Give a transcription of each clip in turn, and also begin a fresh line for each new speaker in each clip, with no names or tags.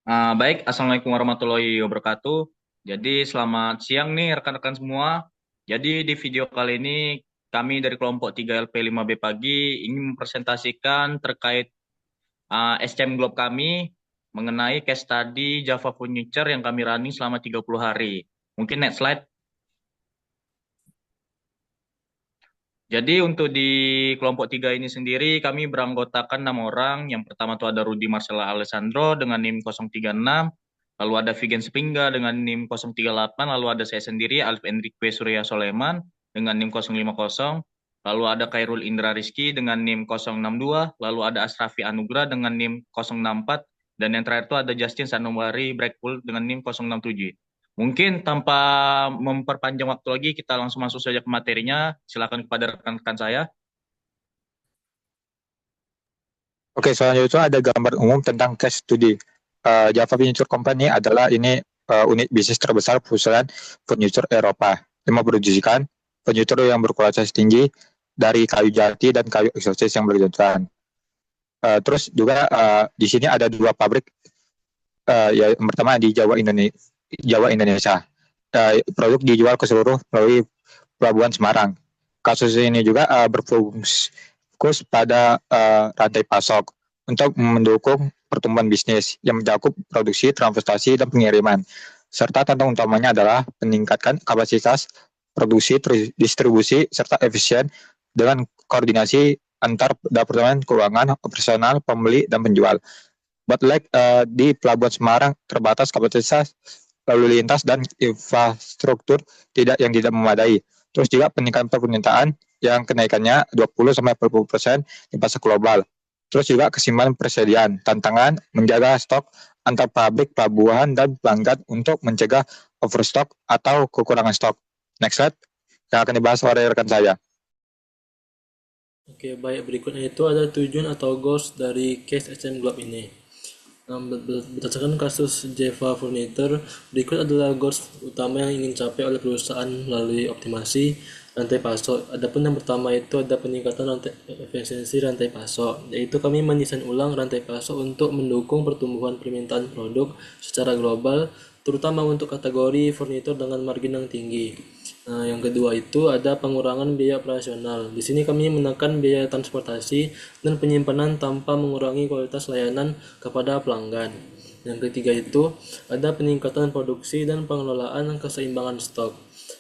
Baik, Assalamualaikum warahmatullahi wabarakatuh. Jadi selamat siang nih rekan-rekan semua. Jadi di video kali ini kami dari kelompok 3LP5B Pagi ingin mempresentasikan terkait SCM Globe kami mengenai case study Java Furniture yang kami running selama 30 hari. Mungkin next slide. Jadi untuk di kelompok 3 ini sendiri kami beranggotakan 6 orang. Yang pertama tuh ada Rudi Marcella Alessandro dengan NIM 036, lalu ada Vigen Springga dengan NIM 038, lalu ada saya sendiri Alif Enrique Surya Soleman dengan NIM 050, lalu ada Khairul Indra Rizky dengan NIM 062, lalu ada Asrafi Anugrah dengan NIM 064, dan yang terakhir itu ada Justin Sanomari Breakpool dengan NIM 067. Mungkin tanpa memperpanjang waktu lagi, kita langsung masuk saja ke materinya. Silakan kepada rekan-rekan saya.
Oke, selanjutnya ada gambar umum tentang case study. Java Furniture Company adalah unit bisnis terbesar perusahaan furniture Eropa yang memproduksikan furniture yang berkualitas tinggi dari kayu jati dan kayu eksotis yang berjatuhan. Terus juga di sini ada dua pabrik, yang pertama di Jawa Indonesia. Produk dijual ke seluruh melalui Pelabuhan Semarang. Kasus ini juga berfokus pada rantai pasok untuk mendukung pertumbuhan bisnis yang mencakup produksi, transportasi, dan pengiriman. Serta tantangan utamanya adalah meningkatkan kapasitas produksi, distribusi, serta efisien dengan koordinasi antar departemen keuangan, operasional, pembeli, dan penjual. Bottleneck di Pelabuhan Semarang terbatas kapasitas lalu lintas dan infrastruktur tidak memadai. Terus juga peningkatan permintaan yang kenaikannya 20-40% di pasar global. Terus juga keseimbangan persediaan, tantangan menjaga stok antar pabrik, pelabuhan, dan pelanggan untuk mencegah overstock atau kekurangan stok. Next slide, yang akan dibahas oleh rekan saya.
Oke, baik. Berikutnya itu ada tujuan atau goals dari case SCM Globe ini. Berdasarkan kasus Java Furniture, berikut adalah goals utama yang ingin dicapai oleh perusahaan melalui optimasi rantai pasok. Adapun yang pertama itu ada peningkatan efisiensi rantai pasok, yaitu kami mendesain ulang rantai pasok untuk mendukung pertumbuhan permintaan produk secara global, terutama untuk kategori furnitur dengan margin yang tinggi. Nah, yang kedua itu ada pengurangan biaya operasional. Di sini kami menekan biaya transportasi dan penyimpanan tanpa mengurangi kualitas layanan kepada pelanggan. Yang ketiga itu ada peningkatan produksi dan pengelolaan keseimbangan stok.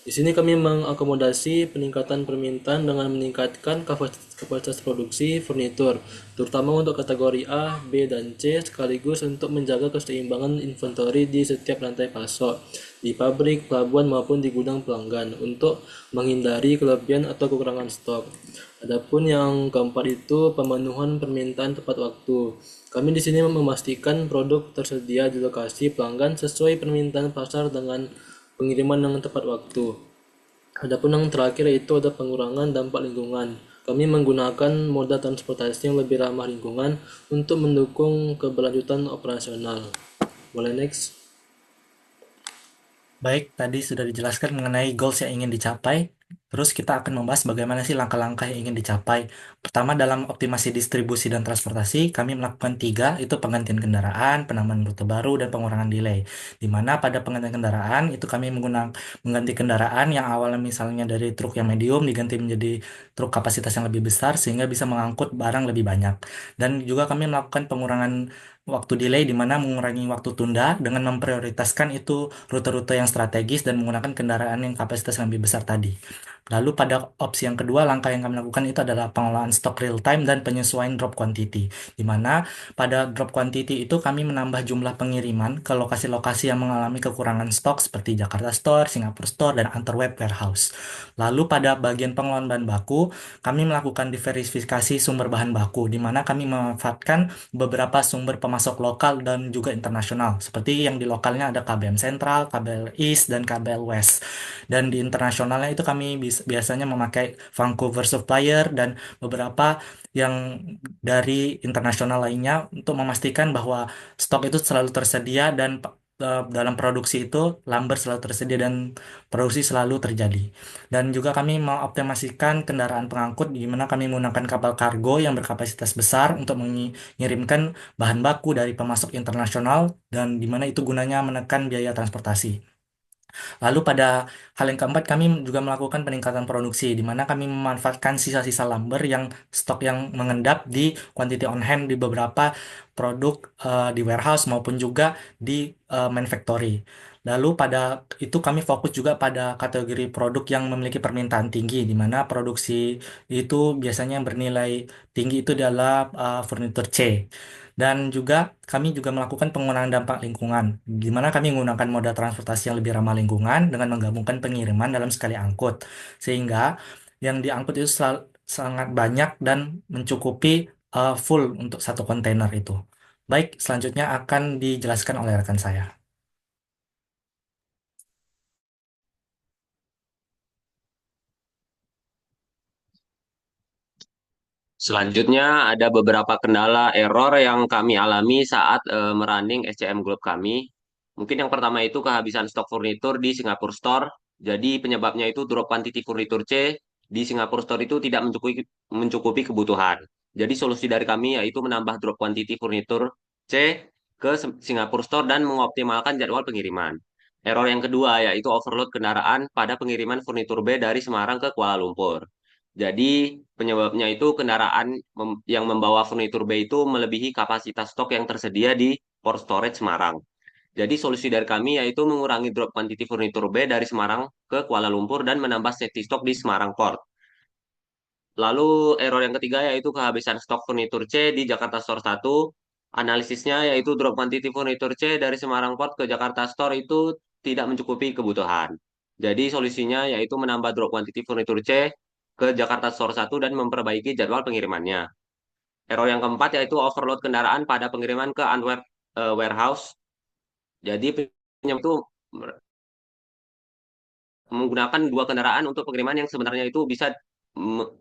Di sini kami mengakomodasi peningkatan permintaan dengan meningkatkan kapasitas produksi furnitur, terutama untuk kategori A, B, dan C, sekaligus untuk menjaga keseimbangan inventory di setiap rantai pasok, di pabrik, pelabuhan, maupun di gudang pelanggan, untuk menghindari kelebihan atau kekurangan stok. Adapun yang keempat itu pemenuhan permintaan tepat waktu. Kami di sini memastikan produk tersedia di lokasi pelanggan sesuai permintaan pasar dengan pengiriman yang tepat waktu. Adapun yang terakhir yaitu ada pengurangan dampak lingkungan. Kami menggunakan moda transportasi yang lebih ramah lingkungan untuk mendukung keberlanjutan operasional. Boleh next?
Baik, tadi sudah dijelaskan mengenai goals yang ingin dicapai. Terus kita akan membahas bagaimana sih langkah-langkah yang ingin dicapai. Pertama, dalam optimasi distribusi dan transportasi, kami melakukan tiga, itu penggantian kendaraan, penambahan rute baru, dan pengurangan delay. Di mana pada penggantian kendaraan, itu kami mengganti kendaraan yang awalnya misalnya dari truk yang medium, diganti menjadi truk kapasitas yang lebih besar, sehingga bisa mengangkut barang lebih banyak. Dan juga kami melakukan pengurangan waktu delay, di mana mengurangi waktu tunda dengan memprioritaskan itu rute-rute yang strategis dan menggunakan kendaraan yang kapasitas yang lebih besar tadi. Lalu pada opsi yang kedua, langkah yang kami lakukan itu adalah pengelolaan stok real time dan penyesuaian drop quantity. Di mana pada drop quantity itu kami menambah jumlah pengiriman ke lokasi-lokasi yang mengalami kekurangan stok seperti Jakarta Store, Singapore Store, dan Antarweb Warehouse. Lalu pada bagian pengelolaan bahan baku, kami melakukan diversifikasi sumber bahan baku, di mana kami memanfaatkan beberapa sumber pemasok lokal dan juga internasional. Seperti yang di lokalnya ada KBM Sentral, KBL East, dan KBL West. Dan di internasionalnya itu kami biasanya memakai Vancouver Supplier dan beberapa yang dari internasional lainnya untuk memastikan bahwa stok itu selalu tersedia dan dalam produksi itu lumber selalu tersedia dan produksi selalu terjadi. Dan juga kami mau optimasikan kendaraan pengangkut di mana kami menggunakan kapal kargo yang berkapasitas besar untuk mengirimkan bahan baku dari pemasok internasional dan di mana itu gunanya menekan biaya transportasi. Lalu pada hal yang keempat, kami juga melakukan peningkatan produksi, di mana kami memanfaatkan sisa-sisa lumber yang stok yang mengendap di quantity on hand di beberapa produk di warehouse maupun juga di manufactory. Lalu pada itu kami fokus juga pada kategori produk yang memiliki permintaan tinggi, di mana produksi itu biasanya bernilai tinggi itu adalah furniture C. Dan juga kami juga melakukan pengurangan dampak lingkungan, di mana kami menggunakan moda transportasi yang lebih ramah lingkungan dengan menggabungkan pengiriman dalam sekali angkut, sehingga yang diangkut itu sangat banyak dan mencukupi full untuk satu kontainer itu. Baik, selanjutnya akan dijelaskan oleh rekan saya.
Selanjutnya ada beberapa kendala error yang kami alami saat merunning SCM Group kami. Mungkin yang pertama itu kehabisan stok furnitur di Singapore Store. Jadi penyebabnya itu drop quantity furnitur C di Singapore Store itu tidak mencukupi kebutuhan. Jadi solusi dari kami yaitu menambah drop quantity furnitur C ke Singapore Store dan mengoptimalkan jadwal pengiriman. Error yang kedua yaitu overload kendaraan pada pengiriman furnitur B dari Semarang ke Kuala Lumpur. Jadi penyebabnya itu kendaraan yang membawa furnitur B itu melebihi kapasitas stok yang tersedia di port storage Semarang. Jadi solusi dari kami yaitu mengurangi drop quantity furnitur B dari Semarang ke Kuala Lumpur dan menambah safety stock di Semarang Port. Lalu error yang ketiga yaitu kehabisan stok furnitur C di Jakarta Store 1. Analisisnya yaitu drop quantity furnitur C dari Semarang Port ke Jakarta Store itu tidak mencukupi kebutuhan. Jadi solusinya yaitu menambah drop quantity furnitur C ke Jakarta Store 1 dan memperbaiki jadwal pengirimannya. Error yang keempat yaitu overload kendaraan pada pengiriman ke Antwerp warehouse. Jadi penyebab itu menggunakan dua kendaraan untuk pengiriman yang sebenarnya itu bisa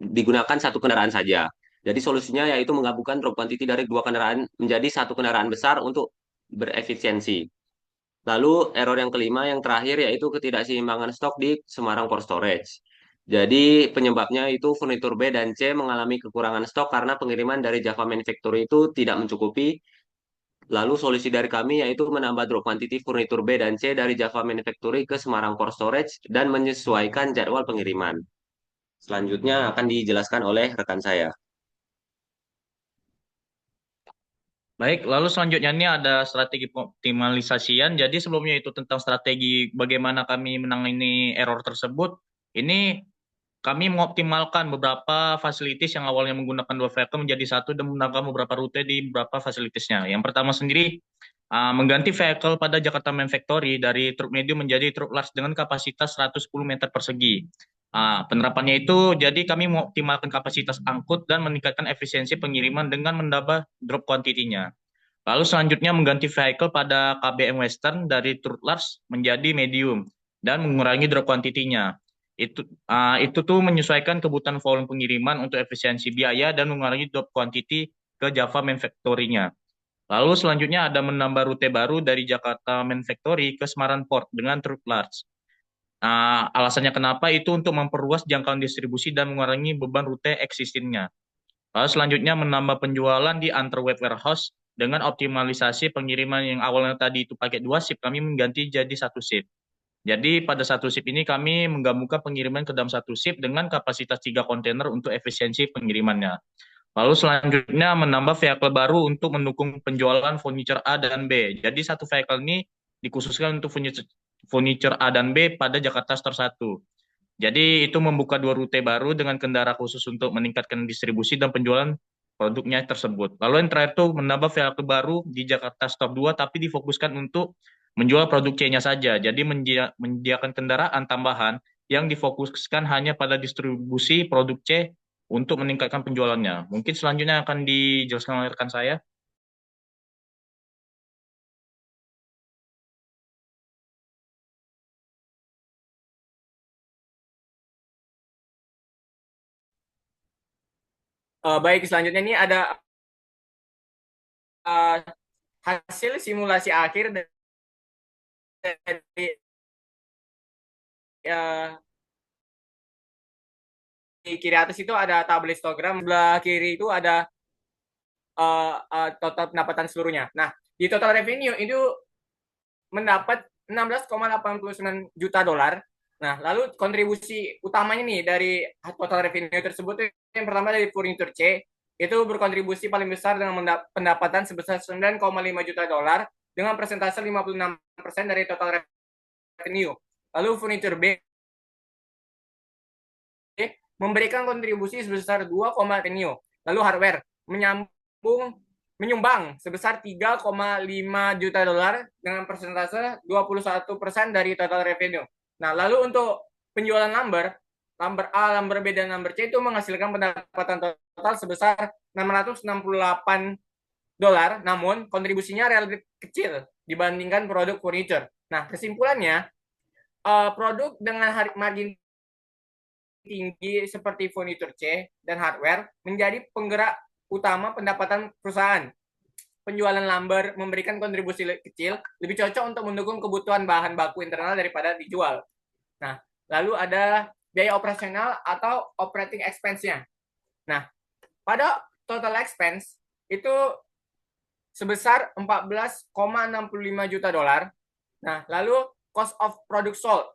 digunakan satu kendaraan saja. Jadi solusinya yaitu menggabungkan drop quantity dari dua kendaraan menjadi satu kendaraan besar untuk berefisiensi. Lalu error yang kelima yang terakhir yaitu ketidakseimbangan stok di Semarang Port Storage. Jadi penyebabnya itu furnitur B dan C mengalami kekurangan stok karena pengiriman dari Java Manufactory itu tidak mencukupi. Lalu solusi dari kami yaitu menambah drop quantity furnitur B dan C dari Java Manufactory ke Semarang Port Storage dan menyesuaikan jadwal pengiriman. Selanjutnya akan dijelaskan oleh rekan saya.
Baik, lalu selanjutnya ini ada strategi optimalisasian. Jadi sebelumnya itu tentang strategi bagaimana kami menangani error tersebut. Ini kami mengoptimalkan beberapa fasilitas yang awalnya menggunakan dua vehicle menjadi satu dan menggunakan beberapa rute di beberapa fasilitasnya. Yang pertama sendiri, mengganti vehicle pada Jakarta Main Factory dari truk medium menjadi truk large dengan kapasitas 110 meter persegi. Penerapannya itu, jadi kami mengoptimalkan kapasitas angkut dan meningkatkan efisiensi pengiriman dengan menambah drop quantity-nya. Lalu selanjutnya mengganti vehicle pada KBM Western dari truk large menjadi medium dan mengurangi drop quantity-nya. Itu tuh menyesuaikan kebutuhan volume pengiriman untuk efisiensi biaya dan mengurangi drop quantity ke Java Manufactory-nya. Lalu selanjutnya ada menambah rute baru dari Jakarta Manufactory ke Semarang Port dengan truk large. Alasannya kenapa itu untuk memperluas jangkauan distribusi dan mengurangi beban rute existingnya. Lalu selanjutnya menambah penjualan di antar web warehouse dengan optimalisasi pengiriman yang awalnya tadi itu pakai 2 shift, kami mengganti jadi 1 shift. Jadi pada 1 shift ini kami menggabungkan pengiriman ke dalam 1 shift dengan kapasitas 3 kontainer untuk efisiensi pengirimannya. Lalu selanjutnya menambah vehicle baru untuk mendukung penjualan furniture A dan B. Jadi satu vehicle ini dikhususkan untuk furniture A dan B pada Jakarta Store 1. Jadi itu membuka 2 rute baru dengan kendaraan khusus untuk meningkatkan distribusi dan penjualan produknya tersebut. Lalu yang terakhir itu menambah vehicle baru di Jakarta Store 2 tapi difokuskan untuk menjual produk C-nya saja. Jadi menyediakan kendaraan tambahan yang difokuskan hanya pada distribusi produk C untuk meningkatkan penjualannya. Mungkin selanjutnya akan dijelaskan oleh rekan saya.
Baik, selanjutnya ini ada hasil simulasi akhir dari ya, di kiri atas itu ada tabel histogram, sebelah kiri itu ada total pendapatan seluruhnya. Nah, di total revenue itu mendapat 16,89 juta dolar. Nah, lalu kontribusi utamanya nih dari total revenue tersebut yang pertama dari furniture C itu berkontribusi paling besar dengan pendapatan sebesar 9,5 juta dolar dengan persentase 56% dari total revenue. Lalu furniture B memberikan kontribusi sebesar 2, revenue. Lalu hardware menyumbang sebesar 3,5 juta dolar dengan persentase 21% dari total revenue. Nah, lalu untuk penjualan lumber A, lumber B, dan lumber C itu menghasilkan pendapatan total sebesar 668 dolar, namun kontribusinya relatif kecil dibandingkan produk furniture. Nah, kesimpulannya, produk dengan margin tinggi seperti furniture C dan hardware menjadi penggerak utama pendapatan perusahaan. Penjualan lumber memberikan kontribusi kecil, lebih cocok untuk mendukung kebutuhan bahan baku internal daripada dijual. Nah, lalu ada biaya operasional atau operating expense-nya. Nah, pada total expense itu sebesar 14,65 juta dolar. Nah, lalu cost of product sold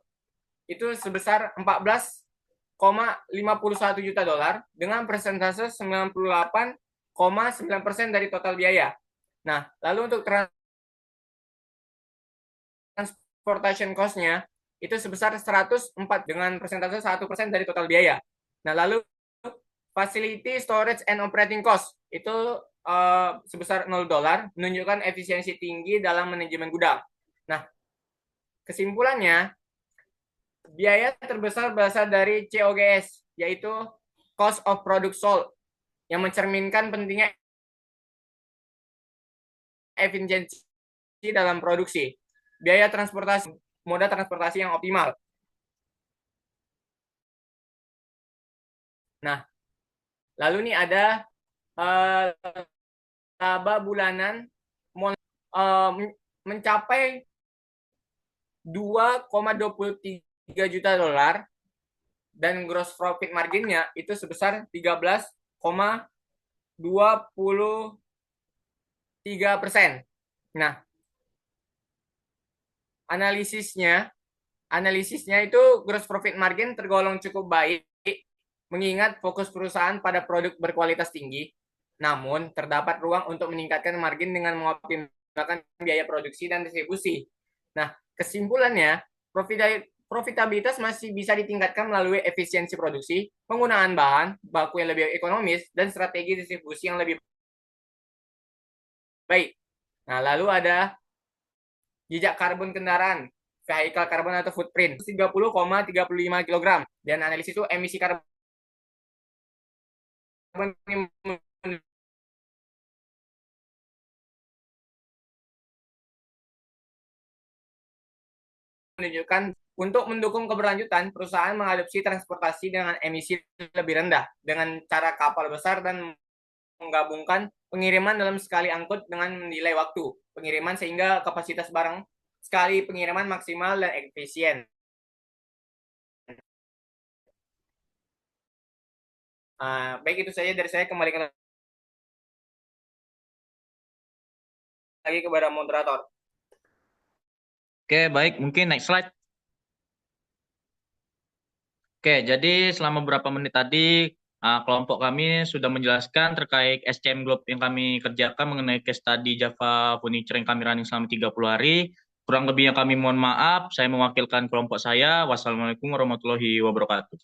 itu sebesar 14,51 juta dolar dengan persentase 98,9% dari total biaya. Nah, lalu untuk transportation cost-nya itu sebesar 104 dengan persentase 1% dari total biaya. Nah, lalu facility, storage, and operating cost itu sebesar 0 dolar, menunjukkan efisiensi tinggi dalam manajemen gudang. Nah, kesimpulannya, biaya terbesar berasal dari COGS, yaitu cost of product sold, yang mencerminkan pentingnya efisiensi dalam produksi. Biaya transportasi, moda transportasi yang optimal. Nah, lalu nih ada laba bulanan mencapai 2,23 juta dolar dan gross profit marginnya itu sebesar 13,23%. Nah, analisisnya itu gross profit margin tergolong cukup baik mengingat fokus perusahaan pada produk berkualitas tinggi. Namun, terdapat ruang untuk meningkatkan margin dengan mengoptimalkan biaya produksi dan distribusi. Nah, kesimpulannya, profitabilitas masih bisa ditingkatkan melalui efisiensi produksi, penggunaan bahan baku yang lebih ekonomis, dan strategi distribusi yang lebih baik. Nah, lalu ada jejak karbon kendaraan, vehicle carbon atau footprint, 30,35 kg. Dan analisis itu emisi karbon menunjukkan untuk mendukung keberlanjutan, perusahaan mengadopsi transportasi dengan emisi lebih rendah dengan cara kapal besar dan menggabungkan pengiriman dalam sekali angkut dengan menilai waktu pengiriman sehingga kapasitas barang sekali pengiriman maksimal dan efisien. Baik, itu saja dari saya. Kembalikan lagi kepada moderator.
Oke, baik. Mungkin next slide. Oke, jadi selama beberapa menit tadi kelompok kami sudah menjelaskan terkait SCM Globe yang kami kerjakan mengenai case study Java Furniture yang kami running selama 30 hari. Kurang lebihnya kami mohon maaf, saya mewakilkan kelompok saya. Wassalamualaikum warahmatullahi wabarakatuh.